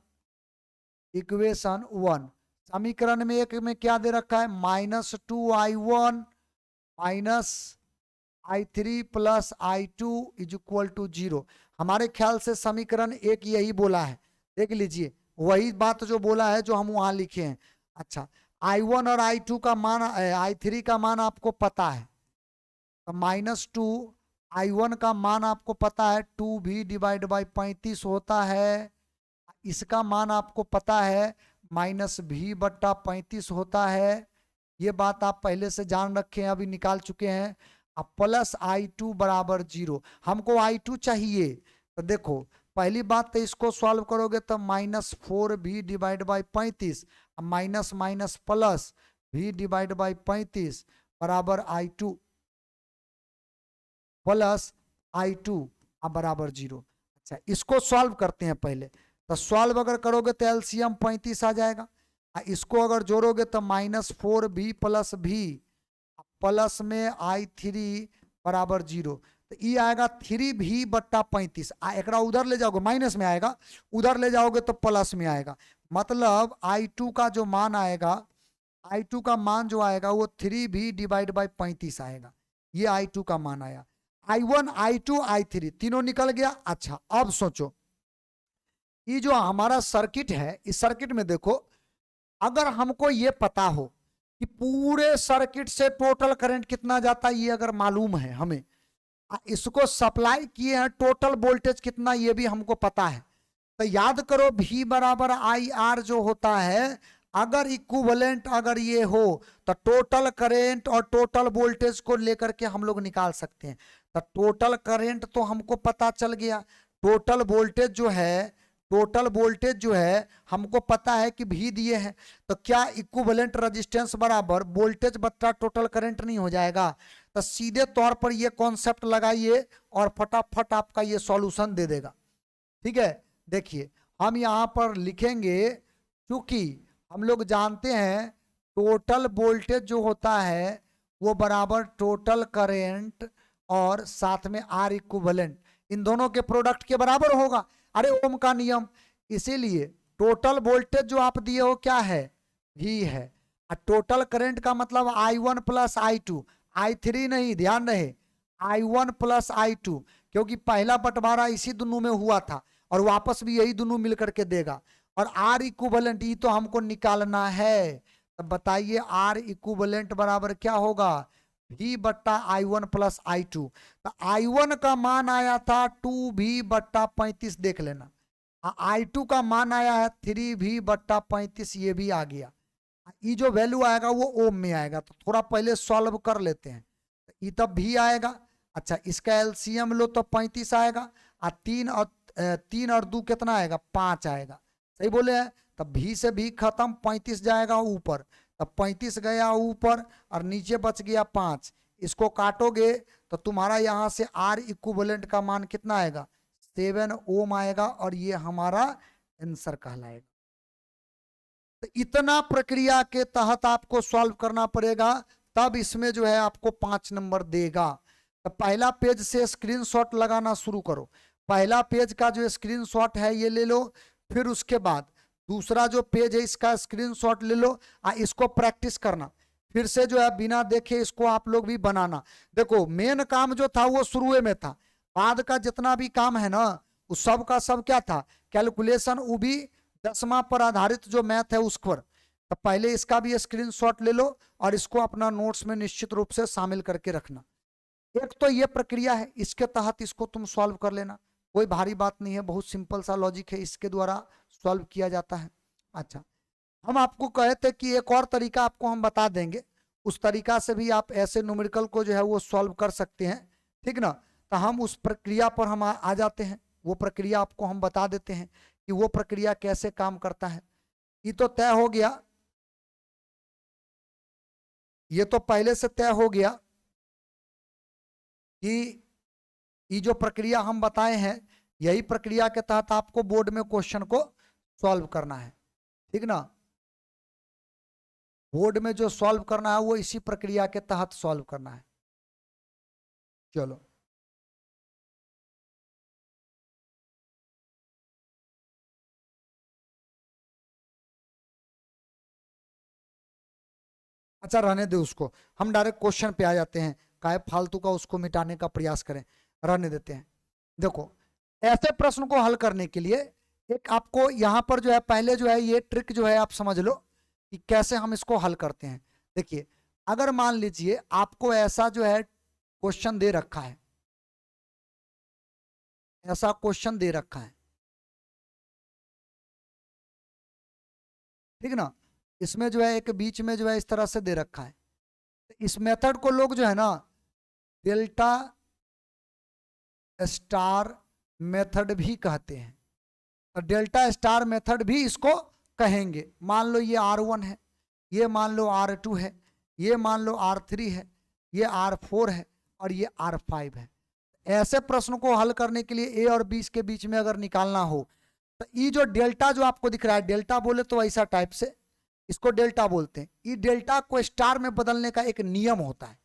[SPEAKER 1] 1, समीकरण में एक में क्या दे रखा है -2i1 -i3 प्लस i2 = 0। हमारे ख्याल से समीकरण 1 यही बोला है, देख लीजिए वही बात जो बोला है जो हम वहां लिखे हैं। अच्छा i1 और i2 का मान, i3 का मान आपको पता है, तो -2i1 का मान आपको पता है 2v/35 होता है, इसका मान आपको पता है -v/35 होता है, ये बात आप पहले से जान रखे हैं, अभी निकाल चुके हैं। अब प्लस I2 बराबर 0। हमको I2 चाहिए, तो देखो पहली बात तो इसको सॉल्व करोगे तो -4v divide by 35, minus minus plus v divide by 35 बराबर I2 प्लस I2 अब बराबर 0। अच्छा इसको सॉल्व करते हैं पहले, तो सॉल्व अगर करोगे तो एलसीएम 35 आ जाएगा। इसको अगर जोड़ोगे तो -4v प्लस v प्लस में I3 बराबर 0, तो ये आएगा 3v बट्टा 35। एक उधर ले जाओगे माइनस में आएगा, उधर ले जाओगे तो प्लस में आएगा। मतलब I2 का जो मान आएगा, I2 का मान जो आएगा वो 3v डिवाइड बाई 35 आएगा। ये I2 का मान आया। I1 I2 I3 तीनों निकल गया। अच्छा अब सोचो, ये जो हमारा सर्किट है, इस सर्किट में देखो, अगर हमको ये पता हो कि पूरे सर्किट से टोटल करंट कितना जाता है, ये अगर मालूम है हमें, इसको सप्लाई किए हैं टोटल वोल्टेज कितना, ये भी हमको पता है, तो याद करो V बराबर IR जो होता है, अगर इक्विवेलेंट अगर ये हो तो टोटल करंट और टोटल वोल्टेज को लेकर के हम लोग निकाल सकते हैं। तो टोटल करंट तो हमको पता चल गया, टोटल वोल्टेज जो है, टोटल वोल्टेज जो है हमको पता है कि V दिए हैं, तो क्या इक्विवेलेंट रेजिस्टेंस बराबर वोल्टेज बट्टा टोटल करंट नहीं हो जाएगा। तो सीधे तौर पर ये कॉन्सेप्ट लगाइए और फटाफट आपका ये सॉल्यूशन दे देगा। ठीक है, देखिए हम यहाँ पर लिखेंगे, क्योंकि हम लोग जानते हैं टोटल वोल्टेज जो होता है वो बराबर टोटल करंट और साथ में आर इक्विवेलेंट, इन दोनों के प्रोडक्ट के बराबर होगा। अरे ओम का नियम, इसीलिए टोटल वोल्टेज जो आप दिए हो क्या है, V है, और टोटल करंट का मतलब I1 प्लस I2, I3 नहीं, ध्यान रहे I1 प्लस I2, क्योंकि पहला बंटवारा इसी दोनों में हुआ था और वापस भी यही दोनों मिलकर के देगा। और आर इक्विवेलेंट ये तो हमको निकालना है, तब बताइए आर इक्विवेलेंट बराबर क्या होगा, V बट्टा I1 प्लस I2। तो I1 का मान आया था 2V बट्टा 35, देख लेना, I2 का मान आया है 3V बट्टा 35, ये भी आ गया। ये जो वैल्यू आएगा वो ओम में आएगा, तो थोड़ा पहले सॉल्व कर लेते हैं। ये तब भी आएगा। अच्छा इसका एलसीएम लो तो 35 आएगा, और 3 और 2 कितना आएगा, 5 आएगा। सही बोले हैं, तब भी से भी खत्म, 35 जाएगा ऊपर, तब 35 गया ऊपर और नीचे बच गया 5। इसको काटोगे तो तुम्हारा यहाँ से आर इक्विवेलेंट का मान कितना आएगा, 7 ओम आएगा, और ये हमारा आंसर कहलाएगा। तो इतना प्रक्रिया के तहत आपको सॉल्व करना पड़ेगा, तब इसमें जो है आपको 5 नंबर देगा। तो पहला पेज से स्क्रीनशॉट लगाना शुरू करो, पहला पेज का जो स्क्रीनशॉट है ये ले लो, फिर उसके बाद दूसरा जो पेज है इसका स्क्रीनशॉट ले लो, इसको प्रैक्टिस करना, फिर से जो है बिना देखे इसको आप लोग भी बनाना। देखो मेन काम जो था वो शुरू में था, बाद का जितना भी काम है ना उस सब का सब क्या था, कैलकुलेशन, वो भी 10वां पर आधारित जो मैथ है उस पर। तो पहले इसका भी स्क्रीनशॉट ले लो और इसको अपना नोट्स में निश्चित रूप से शामिल करके रखना। एक तो ये प्रक्रिया है, इसके तहत इसको तुम सॉल्व कर लेना, कोई भारी बात नहीं है, बहुत सिंपल सा लॉजिक है, इसके द्वारा सॉल्व किया जाता है। अच्छा हम आपको कहे थे कि एक और तरीका आपको हम बता देंगे, उस तरीका से भी आप ऐसे न्यूमेरिकल को जो है वो सॉल्व कर सकते हैं, ठीक ना। तो हम उस प्रक्रिया पर हम आ जाते हैं, वो प्रक्रिया आपको हम बता देते हैं कि वो प्रक्रिया कैसे काम करता है। ये तो तय हो गया, ये तो पहले से तय हो गया कि ये जो प्रक्रिया हम बताए हैं यही प्रक्रिया के तहत आपको बोर्ड में क्वेश्चन को सॉल्व करना है, ठीक ना। बोर्ड में जो सॉल्व करना है वो इसी प्रक्रिया के तहत सॉल्व करना है। चलो अच्छा रहने दे उसको, हम डायरेक्ट क्वेश्चन पे आ जाते हैं, काहे फालतू का उसको मिटाने का प्रयास करें, रहने देते हैं। देखो ऐसे प्रश्न को हल करने के लिए एक आपको यहाँ पर जो है पहले जो है ये ट्रिक जो है आप समझ लो कि कैसे हम इसको हल करते हैं। देखिए अगर मान लीजिए आपको ऐसा जो है क्वेश्चन दे रखा है, ऐसा क्वेश्चन दे रखा है, ठीक ना, इसमें जो है एक बीच में जो है इस तरह से दे रखा है, इस मेथड को लोग जो है ना डेल्टा स्टार मेथड भी कहते हैं। तो डेल्टा स्टार मेथड भी इसको कहेंगे। मान लो ये R1 है, ये मान लो R2 है, ये मान लो R3 है, ये R4 है और ये R5 है। ऐसे प्रश्न को हल करने के लिए A और B के बीच में अगर निकालना हो तो ये जो डेल्टा जो आपको दिख रहा है, डेल्टा बोले तो ऐसा टाइप से इसको डेल्टा बोलते हैं। ये डेल्टा को स्टार में बदलने का एक नियम होता है,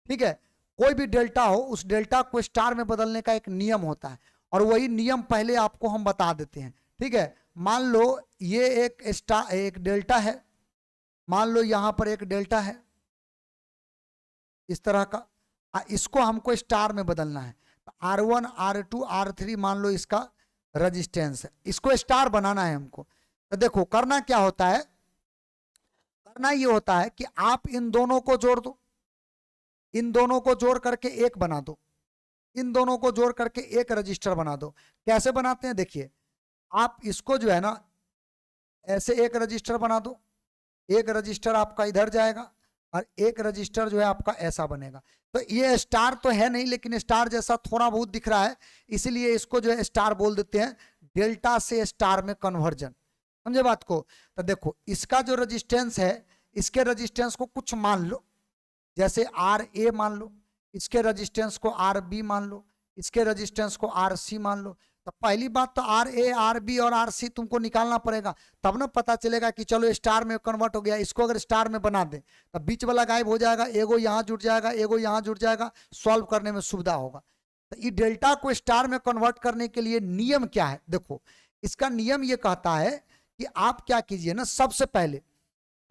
[SPEAKER 1] ठीक है। कोई भी डेल्टा हो उस डेल्टा को स्टार में बदलने का एक नियम होता है और वही नियम पहले आपको हम बता देते हैं, ठीक है। मान लो ये एक डेल्टा है, मान लो यहां पर एक डेल्टा है इस तरह का, इसको हमको स्टार में बदलना है। R1 R2 R3 मान लो इसका रेजिस्टेंस है, इसको स्टार बनाना है हमको। तो देखो करना क्या होता है, करना ये होता है कि आप इन दोनों को जोड़ दो, इन दोनों को जोड़ करके एक बना दो, इन दोनों को जोड़ करके एक रजिस्टर बना दो। कैसे बनाते हैं देखिए, आप इसको जो है ना ऐसे एक रजिस्टर बना दो, एक रजिस्टर आपका इधर जाएगा और एक रजिस्टर जो है आपका ऐसा बनेगा। तो ये स्टार तो है नहीं लेकिन स्टार जैसा थोड़ा बहुत दिख रहा है, इसीलिए इसको जो है स्टार बोल देते हैं। डेल्टा से स्टार में कन्वर्जन, समझे बात को। तो देखो इसका जो रेजिस्टेंस है, इसके रेजिस्टेंस को कुछ मान लो, जैसे RA मान लो, इसके रेजिस्टेंस को RB मान लो, इसके रेजिस्टेंस को RC मान लो। तो पहली बात तो RA RB और RC तुमको निकालना पड़ेगा, तब ना पता चलेगा कि चलो स्टार में कन्वर्ट हो गया। इसको अगर स्टार में बना दे तो बीच वाला गायब हो जाएगा, एगो यहाँ जुड़ जाएगा, एगो यहाँ जुड़ जाएगा, सॉल्व करने में सुविधा होगा। तो ये डेल्टा को स्टार में कन्वर्ट करने के लिए नियम क्या है, देखो इसका नियम ये कहता है कि आप क्या कीजिए ना, सबसे पहले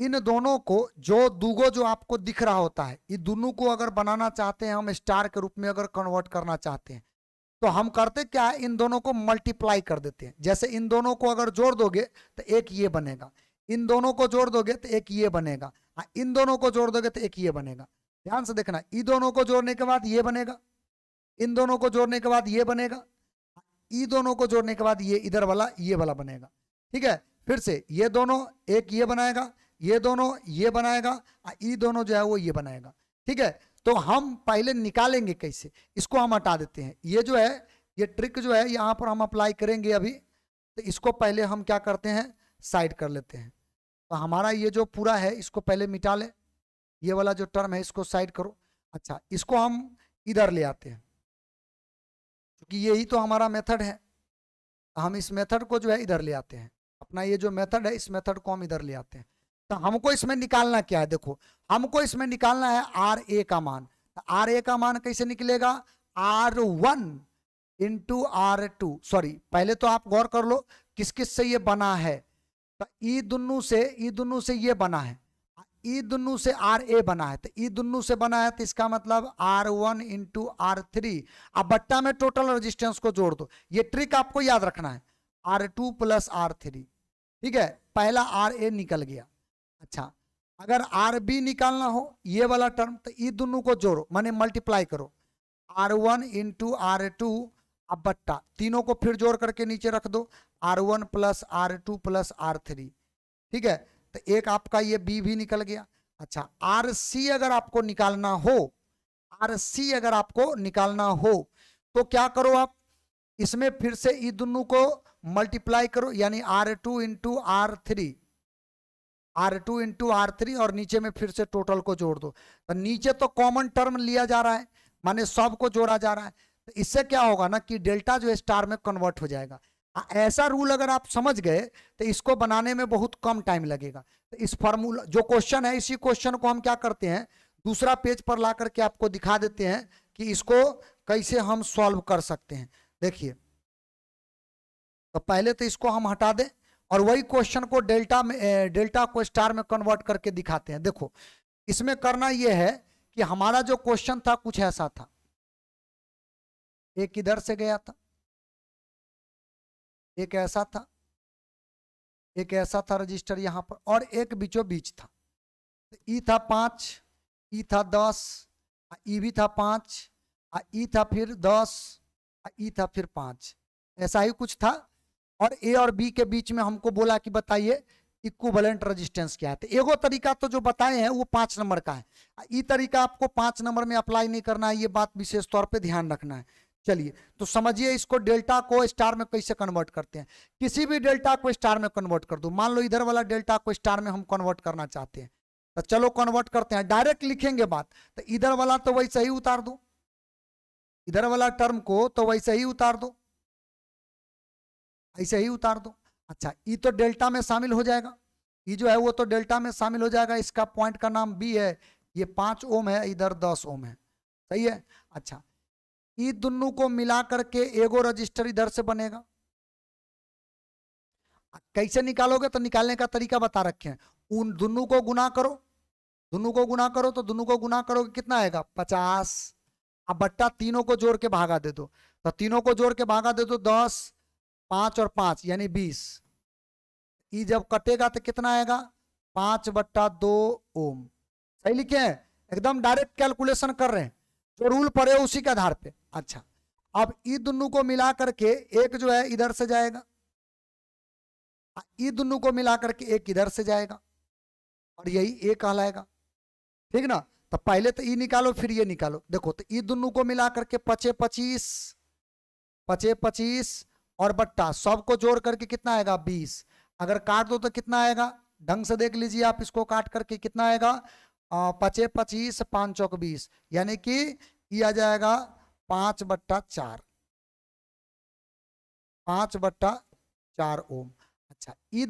[SPEAKER 1] इन दोनों को जो आपको दिख रहा होता है, ये दोनों को अगर बनाना चाहते हैं हम स्टार के रूप में, अगर कन्वर्ट करना चाहते हैं तो हम करते क्या है, इन दोनों को मल्टीप्लाई कर देते हैं। जैसे इन दोनों को अगर जोड़ दोगे तो एक ये बनेगा, इन दोनों को जोड़ दोगे तो एक ये बनेगा, इन दोनों को जोड़ दोगे तो एक ये बनेगा। ध्यान से देखना, इन दोनों को जोड़ने के बाद ये बनेगा, इन दोनों को जोड़ने के बाद ये बनेगा, इन दोनों को जोड़ने के बाद ये इधर वाला ये वाला बनेगा, ठीक है। फिर से ये दोनों एक ये बनाएगा, ये दोनों ये बनाएगा, ये दोनों जो है वो ये बनाएगा, ठीक है। तो हम पहले निकालेंगे कैसे, इसको हम हटा देते हैं। ये जो है ये ट्रिक जो है यहाँ पर हम अप्लाई करेंगे अभी। तो इसको पहले हम क्या करते हैं, साइड कर लेते हैं। तो हमारा ये जो पूरा है इसको पहले मिटा ले, ये वाला जो टर्म है इसको साइड करो। अच्छा इसको हम इधर ले आते हैं, क्योंकि यही तो हमारा मेथड है। हम इस मेथड को जो है इधर ले आते हैं, अपना ये जो मेथड है इस मेथड को हम इधर ले आते हैं। तो हमको इसमें निकालना क्या है, देखो हमको इसमें निकालना है RA का मान। तो RA का मान कैसे निकलेगा, R1 इंटू R2, सॉरी पहले तो आप गौर कर लो किस किस से ये बना है। तो ई दुन्नू से ये बना है, ई दुन्नू से RA बना है। तो ई दुन्नू से बना है तो इसका मतलब R1 इंटू R3। अब बट्टा में टोटल रेजिस्टेंस को जोड़ दो, ये ट्रिक आपको याद रखना है, R2 प्लस R3, ठीक है। पहला RA निकल गया। अच्छा अगर RB निकालना हो ये वाला टर्म, तो ये दोनों को जोड़ो, माने मल्टीप्लाई करो, R1 इंटू R2, अब बट्टा तीनों को फिर जोड़ करके नीचे रख दो, R1 plus R2 plus R3, ठीक है। तो एक आपका ये B भी निकल गया। अच्छा RC अगर आपको निकालना हो, RC अगर आपको निकालना हो तो क्या करो आप, इसमें फिर से ये दोनों को मल्टीप्लाई करो, यानी R2 into R3, R2 into R3 और नीचे में फिर से टोटल को जोड़ दो। तो नीचे तो कॉमन टर्म लिया जा रहा है, माने सब को जोड़ा जा रहा है। तो इससे क्या होगा ना कि डेल्टा जो है स्टार में कन्वर्ट हो जाएगा। ऐसा रूल अगर आप समझ गए तो इसको बनाने में बहुत कम टाइम लगेगा। तो इस फॉर्मूला जो क्वेश्चन है, इसी क्वेश्चन को हम क्या करते हैं, दूसरा पेज पर ला करके आपको दिखा देते हैं कि इसको कैसे हम सॉल्व कर सकते हैं। देखिए तो पहले तो इसको हम हटा दें और वही क्वेश्चन को डेल्टा को स्टार में कन्वर्ट करके दिखाते हैं। देखो इसमें करना यह है कि हमारा जो क्वेश्चन था कुछ ऐसा था, एक इधर से गया था, एक ऐसा था, एक ऐसा था रजिस्टर यहां पर, और एक बीचों बीच था। तो ई था 5, ई था 10, ई भी था 5, ई था फिर 10, ई था फिर 5, ऐसा ही कुछ था। और ए और बी के बीच में हमको बोला कि बताइए इक्विवेलेंट रेजिस्टेंस क्या है। तो एगो तरीका तो जो बताए हैं वो 5 नंबर का है, ये तरीका आपको 5 नंबर में अप्लाई नहीं करना है, ये बात विशेष तौर पे ध्यान रखना है। चलिए तो समझिए इसको डेल्टा को स्टार में कैसे कन्वर्ट करते हैं। किसी भी डेल्टा को स्टार में कन्वर्ट कर दो, मान लो इधर वाला डेल्टा को स्टार में हम कन्वर्ट करना चाहते हैं, तो चलो कन्वर्ट करते हैं, डायरेक्ट लिखेंगे बात। तो इधर वाला तो वैसे ही उतार दो, इधर वाला टर्म को तो वैसे ही उतार दो, ऐसे ही उतार दो। अच्छा ये तो डेल्टा में शामिल हो जाएगा, ये जो है वो तो डेल्टा में शामिल हो जाएगा, इसका पॉइंट का नाम बी है, ये 5 ओम है, इधर 10 ओम है, सही है। अच्छा ये दोनों को मिला करके एगो रजिस्टर इधर से बनेगा। कैसे निकालोगे तो निकालने का तरीका बता रखे हैं, उन दोनों को गुना करो, दोनों को गुना करो, तो दोनों को गुना करोगे कितना आएगा 50, अब बट्टा तीनों को जोड़ के भागा दे दो, तो तीनों को जोड़ के भागा दे दो 10, 5 और 5 यानी 20, ये जब कटेगा तो कितना आएगा 5/2 ओम। सही लिखे हैं, एकदम डायरेक्ट कैलकुलेशन कर रहे हैं, जो रूल पड़े उसी के आधार पे। अच्छा अब ये दोनों को मिला करके एक जो है इधर से जाएगा, ये दोनों को मिला करके एक इधर से जाएगा, और यही ए कहलाएगा, ठीक ना। तो पहले तो ये निकालो फिर ये निकालो, देखो तो ये दोनों को मिला करके 25 25 और बट्टा सबको जोड़ करके कितना आएगा 20, अगर काट दो तो कितना आएगा, ढंग से देख लीजिए आप इसको काट करके कितना आएगा 25 5 चौक 20, यानी कि ये आ जाएगा 5/4, 5/4 ओम। अच्छा ये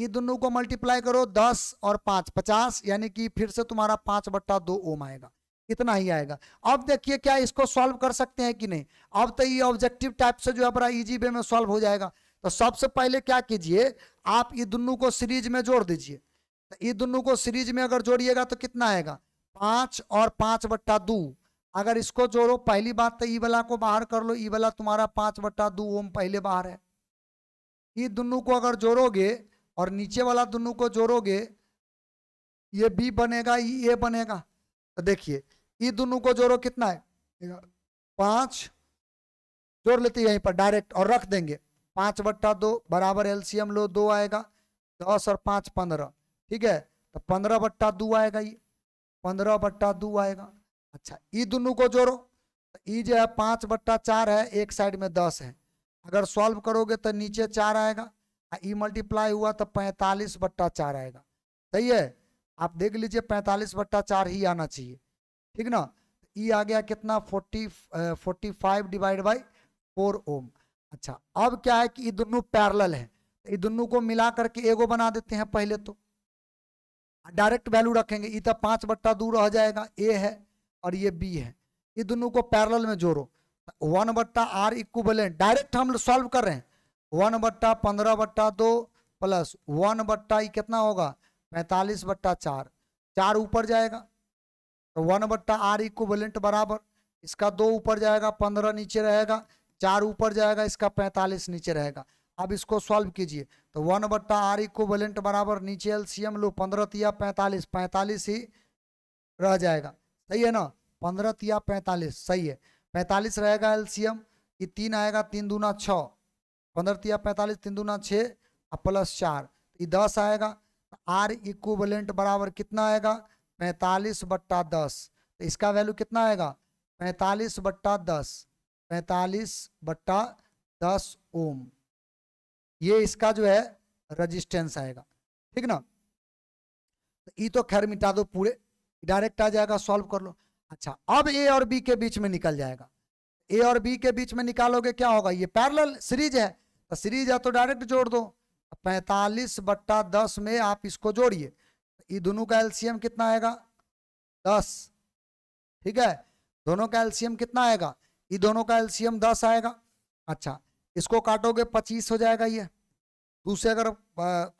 [SPEAKER 1] दोनों को मल्टीप्लाई करो 10 और 5 50, यानी कि फिर से तुम्हारा 5/2 ओम आएगा, इतना ही आएगा। अब देखिए क्या इसको सॉल्व कर सकते हैं कि नहीं, अब तो ये ऑब्जेक्टिव टाइप से जो है बड़ा इजी वे में सॉल्व हो जाएगा। तो सबसे पहले क्या कीजिए, आप ये दोनों को सीरीज में जोड़ दीजिए, तो ये दोनों को सीरीज में अगर जोड़िएगा तो कितना आएगा 5 और 5/2, अगर इसको जोड़ो पहली बात तो ई वाला को बाहर कर लो, ई वाला तुम्हारा 5/2 ओम पहले बाहर है, ये दोनों को अगर जोड़ोगे और नीचे वाला दोनों को जोड़ोगे ये बी बनेगा, ये ए बनेगा। तो देखिए ये दोनों को जोड़ो कितना है 5, जोड़ लेते यहीं पर डायरेक्ट और रख देंगे 5/2 बराबर एलसीएम लो 2 आएगा, 10 और 5 15, ठीक है। तो 15/2 आएगा, ये 15/2 आएगा। अच्छा ये दोनों को जोड़ो, तो ये जो है 5/4 है, एक साइड में 10 है, अगर सॉल्व करोगे तो नीचे 4 आएगा, ई मल्टीप्लाई हुआ तो 45/4 आएगा, सही है। आप देख लीजिए 45/4 ही आना चाहिए, ठीक ना। ई आ गया कितना 45/4 ओम। अच्छा अब क्या है कि ये दोनों पैरेलल है, ये दोनों को मिला करके एगो बना देते हैं, पहले तो डायरेक्ट वैल्यू रखेंगे, ये तो 5/2 रह जाएगा, ए है और ये बी है, ये दोनों को पैरेलल में जोड़ो 1/r इक्विवेलेंट, डायरेक्ट हम सॉल्व कर रहे हैं 1/15/2 प्लस 1/ कितना होगा 45/4, 4 ऊपर जाएगा तो 1/r इक्विवेलेंट बराबर इसका 2 ऊपर जाएगा 15 नीचे रहेगा, 4 ऊपर जाएगा इसका 45 नीचे रहेगा। अब इसको सॉल्व कीजिए तो 1/r इक्विवेलेंट बराबर नीचे एलसीएम लो 15 तिया 45, 45 ही रह जाएगा, सही है ना, 15 तिया 45 सही है, 45 रहेगा एलसीएम, ये 3 आएगा 3 दूना 6, 15 तिया 45 3 दूना 6 और प्लस 4 ये 10 आएगा, आर इक्विवेलेंट बराबर कितना आएगा 45/10, तो इसका वैल्यू कितना आएगा 45/10, 45/10 ओम, ये इसका जो है रजिस्टेंस आएगा, ठीक ना। तो ये तो खैर मिटा दो, पूरे डायरेक्ट आ जाएगा, सॉल्व कर लो। अच्छा अब ए और बी के बीच में निकल जाएगा, ए और बी के बीच में निकालोगे क्या होगा, ये पैरेलल सीरीज है, तो सीरीज है तो डायरेक्ट जोड़ दो, 45/10 में आप इसको जोड़िए, ये दोनों का एलसीएम कितना आएगा 10, ठीक है, दोनों का एलसीएम कितना आएगा, ये दोनों का एलसीएम 10 आएगा। अच्छा इसको काटोगे 25 हो जाएगा, ये दूसरे अगर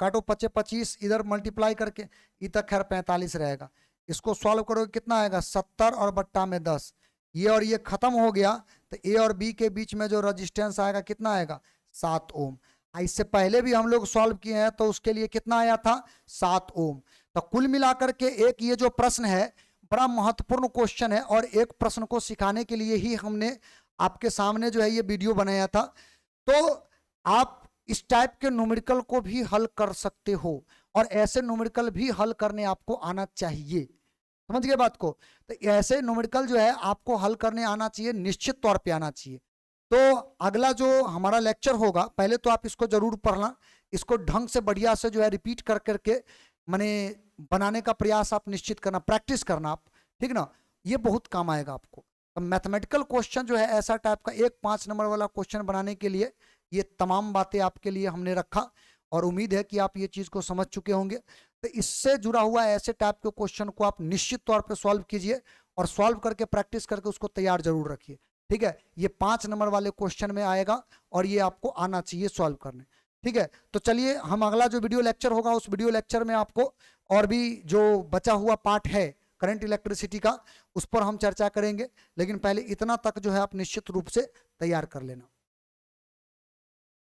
[SPEAKER 1] काटो 25 इधर मल्टीप्लाई करके ये तक खैर 45 रहेगा, इसको सॉल्व करोगे कितना आएगा 70 और बट्टा में 10, ये और ये खत्म हो गया, तो ए और बी के बीच में जो रजिस्टेंस आएगा कितना आएगा 7 ओम। इससे पहले भी हम लोग सॉल्व किए हैं तो उसके लिए कितना आया था 7 ओम। तो कुल मिलाकर के एक ये जो प्रश्न है बड़ा महत्वपूर्ण क्वेश्चन है, और एक प्रश्न को सिखाने के लिए ही हमने आपके सामने जो है ये वीडियो बनाया था। तो आप इस टाइप के न्यूमेरिकल को भी हल कर सकते हो, और ऐसे न्यूमेरिकल भी हल करने आपको आना चाहिए। समझ गए बात को? तो ऐसे न्यूमेरिकल जो है आपको हल करने आना चाहिए, निश्चित तौर पे आना चाहिए। तो अगला जो हमारा लेक्चर होगा, पहले तो आप इसको जरूर पढ़ना, इसको ढंग से बढ़िया से जो है रिपीट कर करके माने बनाने का प्रयास आप निश्चित करना, प्रैक्टिस करना आप, ठीक ना? ये बहुत काम आएगा आपको। तो मैथमेटिकल क्वेश्चन जो है ऐसा टाइप का एक 5 नंबर वाला क्वेश्चन बनाने के लिए ये तमाम बातें आपके लिए हमने रखा, और उम्मीद है कि आप ये चीज को समझ चुके होंगे। तो इससे जुड़ा हुआ ऐसे टाइप के क्वेश्चन को आप निश्चित तौर पे सॉल्व कीजिए, और सॉल्व करके प्रैक्टिस करके उसको तैयार जरूर रखिए, ठीक है? ये 5 नंबर वाले क्वेश्चन में आएगा, और ये आपको आना चाहिए सॉल्व करने, ठीक है? तो चलिए हम अगला जो वीडियो लेक्चर होगा उस वीडियो लेक्चर में आपको और भी जो बचा हुआ पार्ट है करंट इलेक्ट्रिसिटी का, उस पर हम चर्चा करेंगे। लेकिन पहले इतना तक जो है आप निश्चित रूप से तैयार कर लेना।